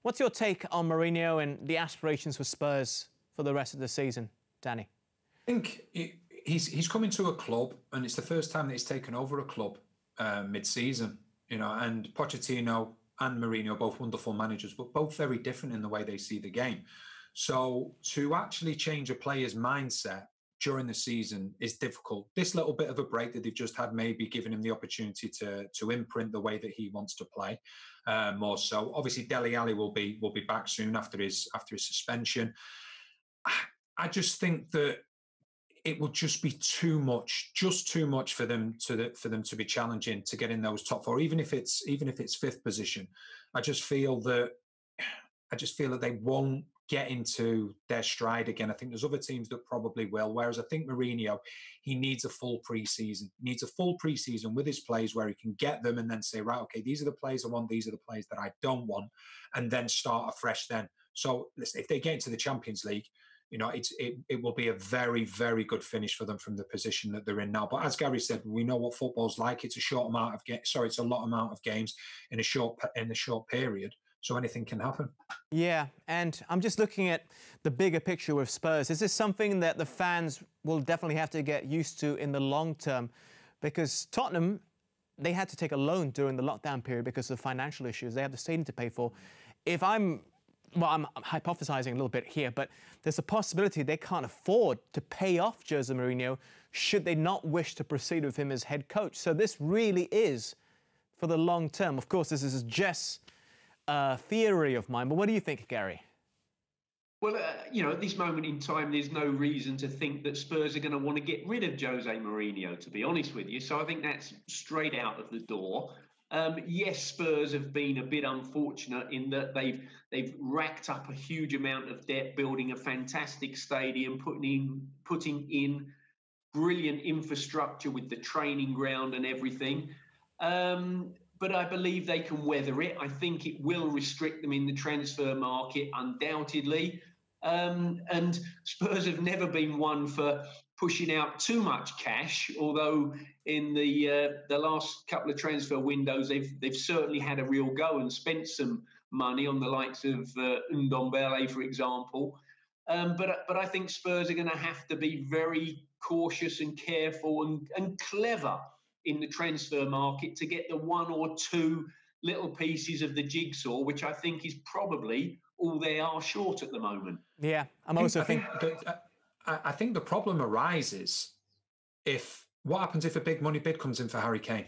What's your take on Mourinho and the aspirations for Spurs for the rest of the season, Danny? I think he's coming to a club, and it's the first time that he's taken over a club mid-season. And Pochettino and Mourinho, both wonderful managers, but both very different in the way they see the game. So to actually change a player's mindset during the season is difficult. This little bit of a break that they've just had maybe given him the opportunity to imprint the way that he wants to play more so. Obviously, Dele Alli will be back soon after his suspension. I just think that it will just be too much for them to be challenging to get in those top four, even if it's fifth position. I just feel that they won't get into their stride again. I think there's other teams that probably will. Whereas I think Mourinho, he needs a full pre-season. He needs a full pre-season with his players where he can get them and then say, right, okay, these are the players I want, these are the players that I don't want, and then start afresh then. So listen, if they get into the Champions League, it will be a very, very good finish for them from the position that they're in now. But as Gary said, we know what football's like. It's a lot amount of games in a short period. So anything can happen. Yeah, and I'm just looking at the bigger picture with Spurs. Is this something that the fans will definitely have to get used to in the long term? Because Tottenham, they had to take a loan during the lockdown period because of financial issues. They have the stadium to pay for. I'm hypothesizing a little bit here, but there's a possibility they can't afford to pay off Jose Mourinho should they not wish to proceed with him as head coach. So this really is for the long term. Of course, this is just a theory of mine, but what do you think, Gary? Well, at this moment in time, there's no reason to think that Spurs are going to want to get rid of Jose Mourinho, to be honest with you. So I think that's straight out of the door. Yes, Spurs have been a bit unfortunate in that they've racked up a huge amount of debt, building a fantastic stadium, putting in brilliant infrastructure with the training ground and everything. But I believe they can weather it. I think it will restrict them in the transfer market, undoubtedly. And Spurs have never been one for pushing out too much cash, although in the last couple of transfer windows, they've certainly had a real go and spent some money on the likes of Ndombele, for example. But I think Spurs are going to have to be very cautious and careful and clever in the transfer market to get the one or two little pieces of the jigsaw, which I think is probably all they are short at the moment. Yeah, I think the problem arises what happens if a big money bid comes in for Harry Kane?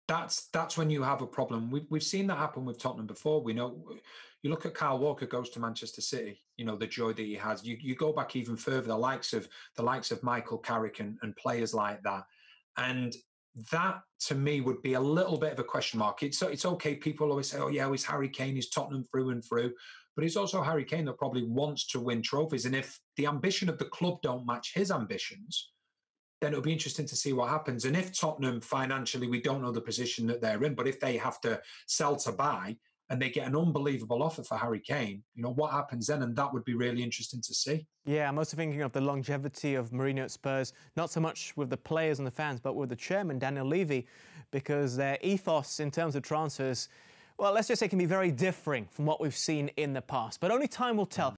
That's when you have a problem. We've seen that happen with Tottenham before. We know, you look at Kyle Walker goes to Manchester City, the joy that he has. You go back even further, the likes of Michael Carrick and players like that. And that, to me, would be a little bit of a question mark. It's okay. People always say, oh, yeah, he's Harry Kane, he's Tottenham through and through. But he's also Harry Kane that probably wants to win trophies. And if the ambition of the club don't match his ambitions, then it'll be interesting to see what happens. And if Tottenham financially, we don't know the position that they're in, but if they have to sell to buy and they get an unbelievable offer for Harry Kane, what happens then? And that would be really interesting to see. Yeah, I'm also thinking of the longevity of Mourinho at Spurs, not so much with the players and the fans, but with the chairman, Daniel Levy, because their ethos in terms of transfers, well, let's just say can be very differing from what we've seen in the past. But only time will tell.